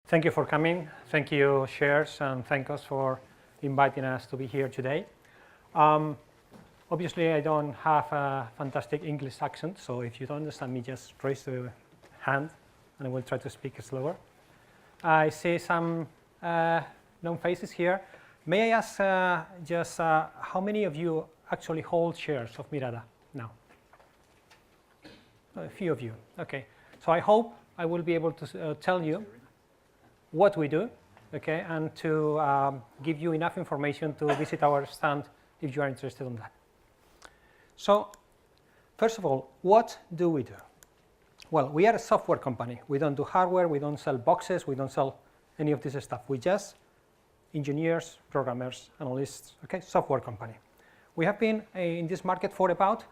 Thank you for coming. Thank you, Shares, and thank us for inviting us to be here today. Obviously, I don't have a fantastic English accent, so if you don't understand me, just raise the hand, and I will try to speak slower. I see some known faces here. May I ask just how many of you actually hold shares of Mirada now? A few of you. Okay. So I hope I will be able to tell you what we do, okay, and to give you enough information to visit our stand if you are interested in that. So, first of all, what do we do? Well, we are a software company. We don't do hardware, we don't sell boxes, we don't sell any of this stuff. We just engineers, programmers, analysts, okay, software company. We have been in this market for about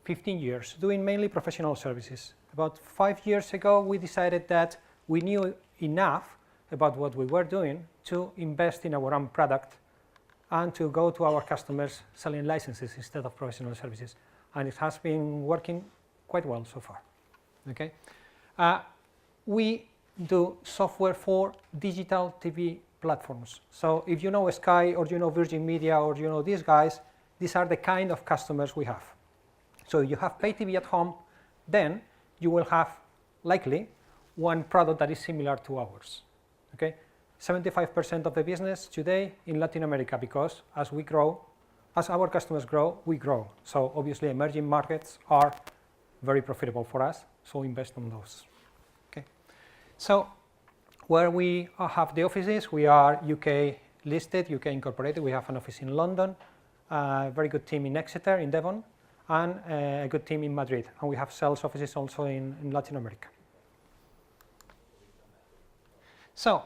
15 years, doing mainly professional services. About 5 years ago, we decided that we knew enough about what we were doing to invest in our own product and to go to our customers selling licenses instead of professional services. And it has been working quite well so far. Okay? We do software for digital TV platforms. So if you know Sky or you know Virgin Media or you know these guys, these are the kind of customers we have. So you have pay TV at home, then you will have likely one product that is similar to ours. Okay, 75% of the business today in Latin America, because as we grow, as our customers grow, we grow. So obviously emerging markets are very profitable for us, so invest in those. Okay, so where we have the offices, we are UK listed, UK incorporated. We have an office in London, a very good team in Exeter, in Devon, and a good team in Madrid. And we have sales offices also in Latin America. So,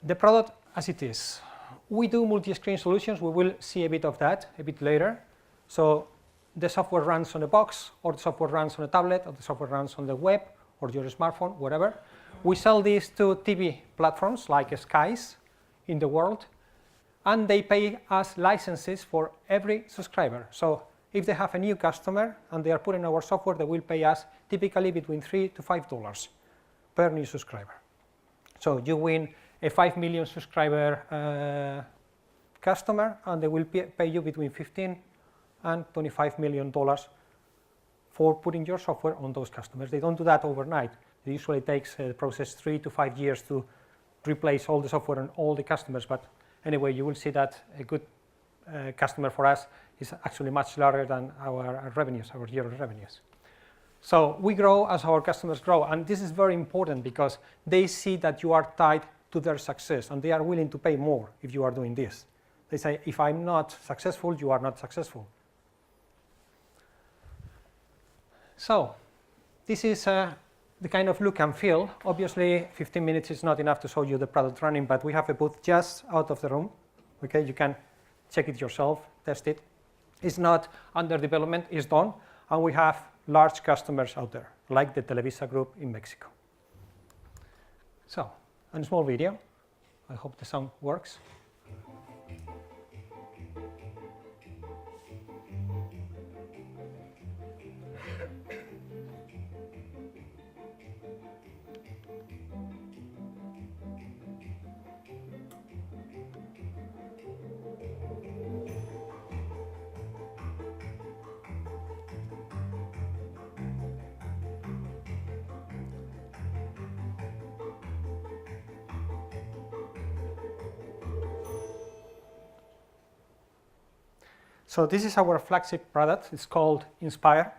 the product as it is. We do multi-screen solutions. We will see a bit of that a bit later. So, the software runs on a box, or the software runs on a tablet, or the software runs on the web, or your smartphone, whatever. We sell these to TV platforms like Sky's in the world, and they pay us licenses for every subscriber. So, if they have a new customer and they are putting our software, they will pay us typically between $3 to $5 per new subscriber. So you win a 5 million subscriber customer, and they will pay you between $15 and $25 million for putting your software on those customers. They don't do that overnight. It usually takes the process 3 to 5 years to replace all the software on all the customers. But anyway, you will see that a good customer for us is actually much larger than our revenues, our yearly revenues. So we grow as our customers grow, and this is very important because they see that you are tied to their success, and they are willing to pay more if you are doing this. They say, if I'm not successful, you are not successful. So this is the kind of look and feel. Obviously, 15 minutes is not enough to show you the product running, but we have a booth just out of the room. Okay, you can check it yourself, test it. It's not under development, it's done, and we have large customers out there, like the Televisa Group in Mexico. So, a small video. I hope the sound works. So this is our flagship product. It's called Inspire,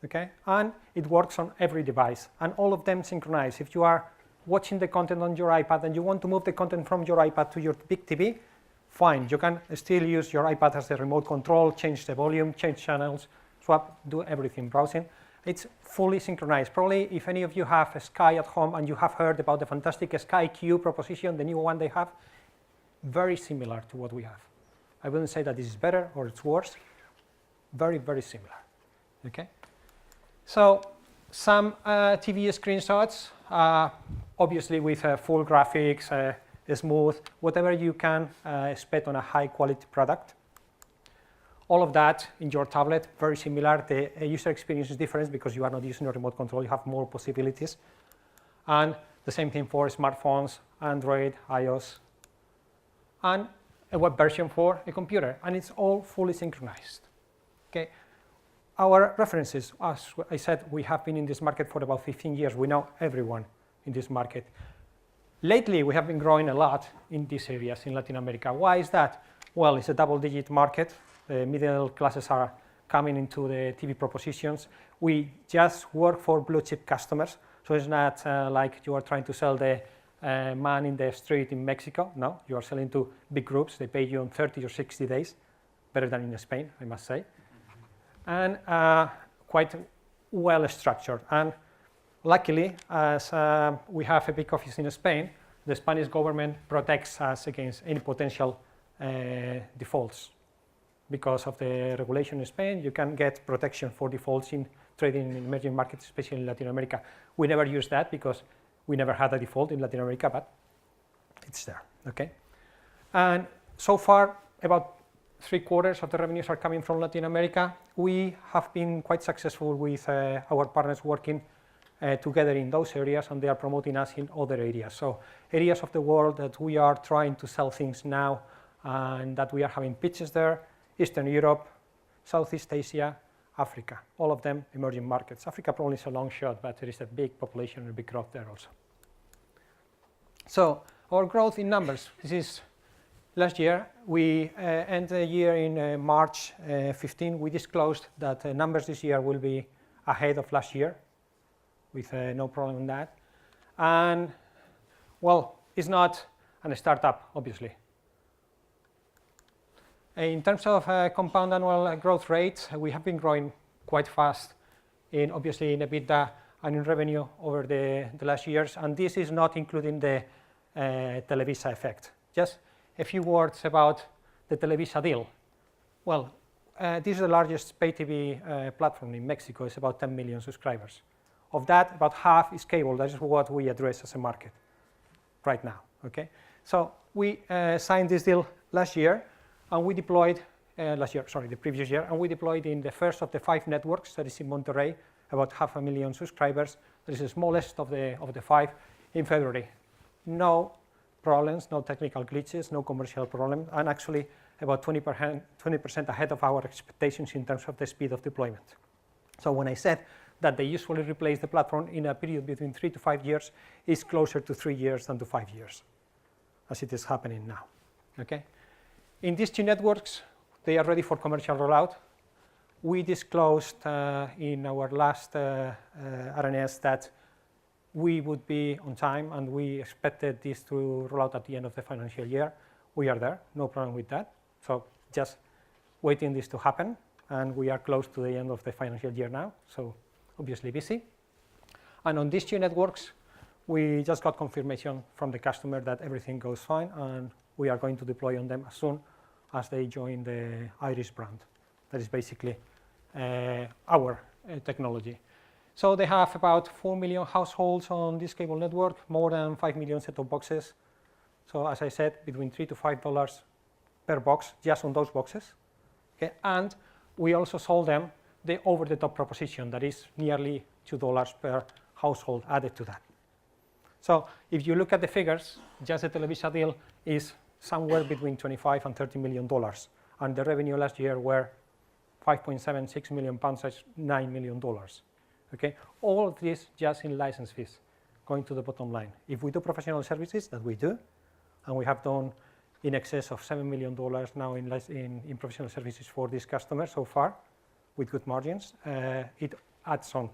okay? And it works on every device, and all of them synchronize. If you are watching the content on your iPad and you want to move the content from your iPad to your big TV, fine. You can still use your iPad as the remote control, change the volume, change channels, swap, do everything, browsing. It's fully synchronized. Probably if any of you have a Sky at home and you have heard about the fantastic Sky Q proposition, the new one they have, very similar to what we have. I wouldn't say that this is better or it's worse. Very, very similar. Okay. So some TV screenshots, obviously with full graphics, smooth, whatever you can expect on a high-quality product. All of that in your tablet, very similar. The user experience is different because you are not using a remote control. You have more possibilities. And the The same thing for smartphones, Android, iOS, and a web version for a computer, and it's all fully synchronized. Okay. Our references, as I said, we have been in this market for about 15 years. We know everyone in this market. Lately, we have been growing a lot in these areas in Latin America. Why is that? Well, it's a double-digit market. The middle classes are coming into the TV propositions. We just work for blue-chip customers, so it's not like you are trying to sell the man in the street in Mexico. No, you are selling to big groups. They pay you on 30 or 60 days, better than in Spain, I must say. And quite well structured. And luckily, as we have a big office in Spain, the Spanish government protects us against any potential defaults. Because of the regulation in Spain, you can get protection for defaults in trading in emerging markets, especially in Latin America. We never use that because we never had a default in Latin America, but it's there, okay? And so far, about 3/4 of the revenues are coming from Latin America. We have been quite successful with our partners working together in those areas, and they are promoting us in other areas. So areas of the world that we are trying to sell things now and that we are having pitches there: Eastern Europe, Southeast Asia, Africa, all of them emerging markets. Africa probably is a long shot, but there is a big population and a big growth there also. So our growth in numbers, this is last year. We end the year in March 15. We disclosed that numbers this year will be ahead of last year, with no problem in that. And, well, it's not a startup, obviously. In terms of compound annual growth rate, we have been growing quite fast, obviously in EBITDA and in revenue over the last years, and this is not including the Televisa effect. Just a few words about the Televisa deal. Well, this is the largest pay TV platform in Mexico. It's about 10 million subscribers. Of that, about half is cable. That is what we address as a market right now, okay? So we signed this deal last year, and we deployed, the previous year, and we deployed in the first of the 5 networks that is in Monterrey, about 500,000 subscribers. That is the smallest of the 5 in February. No problems, no technical glitches, no commercial problem, and actually about 20% ahead of our expectations in terms of the speed of deployment. So when I said that they usually replace the platform in a period between 3 to 5 years, it's closer to 3 years than to 5 years, as it is happening now, okay? In these 2 networks, they are ready for commercial rollout. We disclosed in our last RNS that we would be on time, and we expected this to roll out at the end of the financial year. We are there, no problem with that. So just waiting this to happen, and we are close to the end of the financial year now, so obviously busy. And on these 2 networks, we just got confirmation from the customer that everything goes fine, and we are going to deploy on them as soon as they join the Iris brand. That is basically our technology. So they have about 4 million households on this cable network, more than 5 million set-top boxes. So as I said, between $3 to $5 per box, just on those boxes. Okay? And we also sold them the over-the-top proposition that is nearly $2 per household added to that. So if you look at the figures, just the Televisa deal is somewhere between $25 and $30 million, and the revenue last year were £5.76 million, that's $9 million. Okay, all of this just in license fees going to the bottom line. If we do professional services, that we do, and we have done in excess of $7 million now in professional services for these customers so far, with good margins, it adds on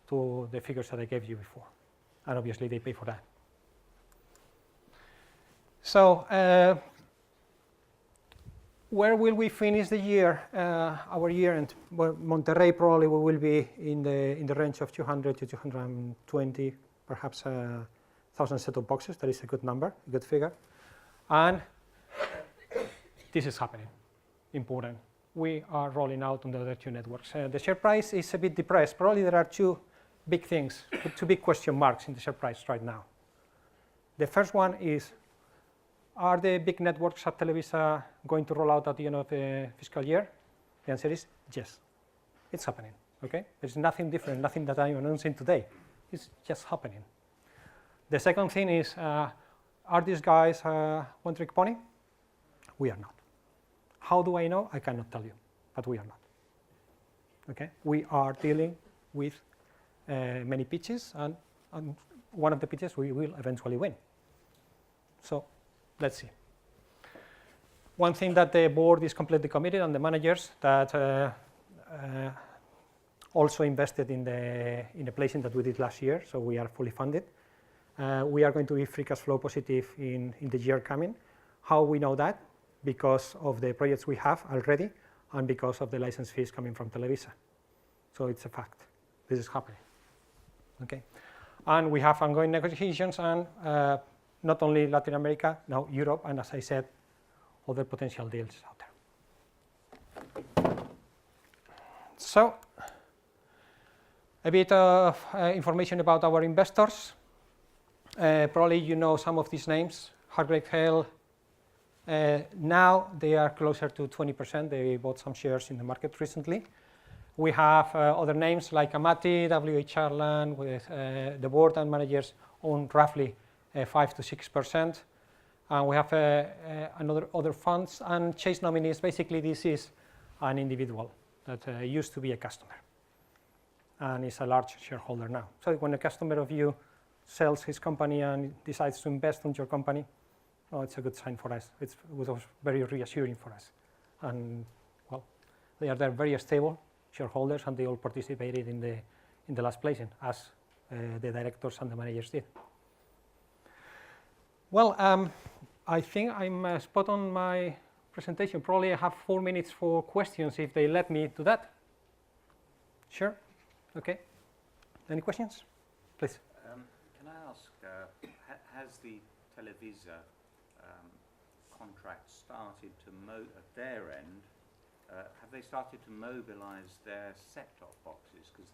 to the figures that I gave you before, and obviously they pay for that. So where will we finish the year, our year? And well, Monterrey probably we will be in the range of 200 to 220, perhaps 1,000 set-top boxes. That is a good number, a good figure. And this is happening, important. We are rolling out on the other 2 networks. The share price is a bit depressed. Probably there are 2 big things, 2 big question marks in the share price right now. The first one is, are the big networks at Televisa going to roll out at the end of the fiscal year? The answer is yes. It's happening, okay? There's nothing different, nothing that I'm announcing today. It's just happening. The second thing is, are these guys one trick pony? We are not. How do I know? I cannot tell you, but we are not. Okay, we are dealing with many pitches, and one of the pitches we will eventually win. So let's see. One thing that the board is completely committed, and the managers that also invested in the placing that we did last year, so we are fully funded. We are going to be free cash flow positive in the year coming. How we know that? Because of the projects we have already, and because of the license fees coming from Televisa. So it's a fact. This is happening. Okay, and we have ongoing negotiations, and not only Latin America, now Europe, and as I said, other potential deals out there. So, a bit of information about our investors. Probably you know some of these names. Hargreaves Hale. Now they are closer to 20%. They bought some shares in the market recently. We have other names like Amati, WH Ireland, with the board and managers own roughly 5 to 6%. And we have other funds, and Chase Nominees. Basically, this is an individual that used to be a customer and is a large shareholder now. So when a customer of you sells his company and decides to invest in your company, oh, it's a good sign for us. It was very reassuring for us. And well, they are there very stable shareholders, and they all participated in the last placing, as the directors and the managers did. Well, I think I'm spot on my presentation. Probably I have 4 minutes for questions if they let me do that. Sure. Okay. Any questions? Please. Can I ask, has the Televisa contract started to at their end? Have they started to mobilize their set-top boxes, because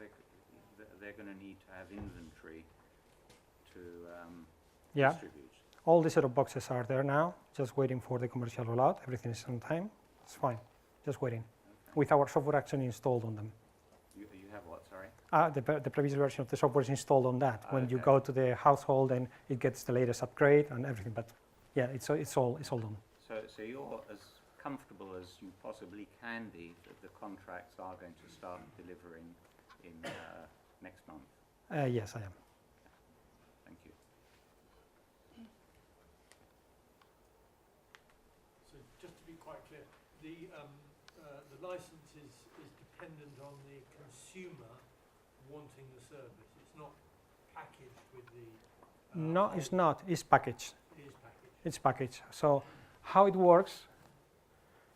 they're going to need to have inventory to distribute? All the set-top boxes are there now, just waiting for the commercial rollout. Everything is on time. It's fine, just waiting. Okay. With our software actually installed on them. You have what, sorry? The previous version of the software is installed on that. When you go to the household, and it gets the latest upgrade and everything. But yeah, it's all done. So you're as comfortable as you possibly can be that the contracts are going to start delivering in next month? Yes, I am. Thank you. So just to be quite clear, the license is dependent on the consumer wanting the service. It's not packaged with the... No, it's not. It's packaged. It is packaged. It's packaged. So how it works,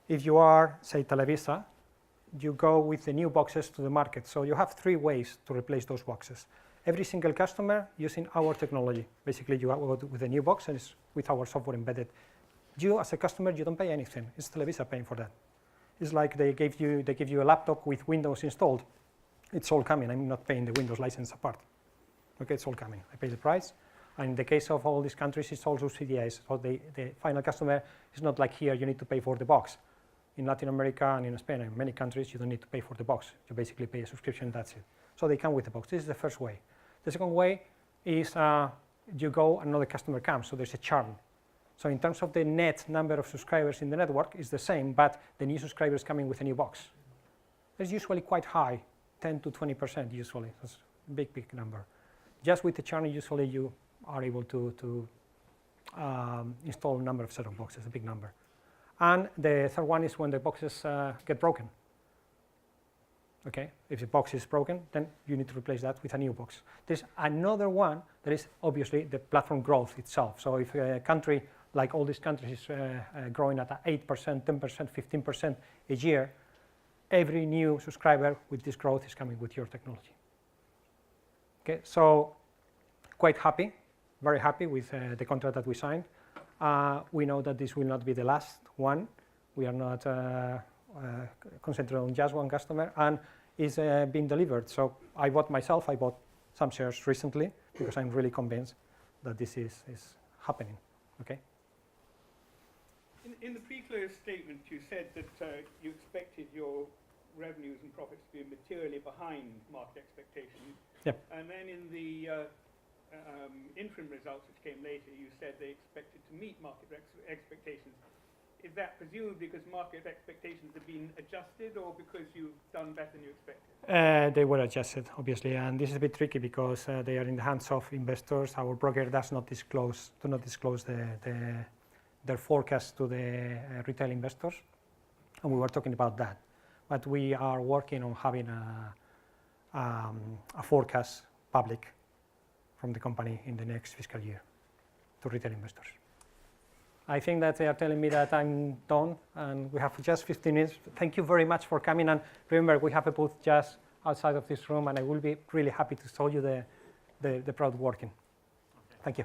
if you are, say, Televisa, you go with the new boxes to the market. So you have 3 ways to replace those boxes. Every single customer using our technology. Basically, you go with a new box, and it's with our software embedded. You, as a customer, you don't pay anything. It's Televisa paying for that. It's like they give you a laptop with Windows installed. It's all coming. I'm not paying the Windows license apart. Okay, it's all coming. I pay the price. And in the case of all these countries, it's also CDIs. So the final customer is not like here, you need to pay for the box. In Latin America and in Spain and in many countries, you don't need to pay for the box. You basically pay a subscription, that's it. So they come with the box. This is the first way. The second way is you go, another customer comes, so there's a churn. So in terms of the net number of subscribers in the network, is the same, but the new subscribers coming with a new box. It's usually quite high, 10 to 20% usually. That's a big number. Just with the churn, usually you are able to install a number of set-top boxes, a big number. And the third one is when the boxes get broken. Okay, if the box is broken, then you need to replace that with a new box. There's another one that is obviously the platform growth itself. So if a country, like all these countries, is growing at 8%, 10%, 15% a year, every new subscriber with this growth is coming with your technology. Okay, so quite happy, very happy with the contract that we signed. We know that this will not be the last one. We are not concentrated on just one customer, and is being delivered. So I bought some shares recently because I'm really convinced that this is happening. Okay. In the pre-close statement, you said that you expected your revenues and profits to be materially behind market expectations. Yep. And then in the interim results, which came later, you said they expected to meet market expectations. Is that presumably because market expectations have been adjusted, or because you've done better than you expected? They were adjusted, obviously, and this is a bit tricky because they are in the hands of investors. Our broker do not disclose their forecast to the retail investors, and we were talking about that. But we are working on having a forecast public from the company in the next fiscal year to retail investors. I think that they are telling me that I'm done, and we have just 15 minutes. Thank you very much for coming, and remember, we have a booth just outside of this room, and I will be really happy to show you the product working. Okay. Thank you.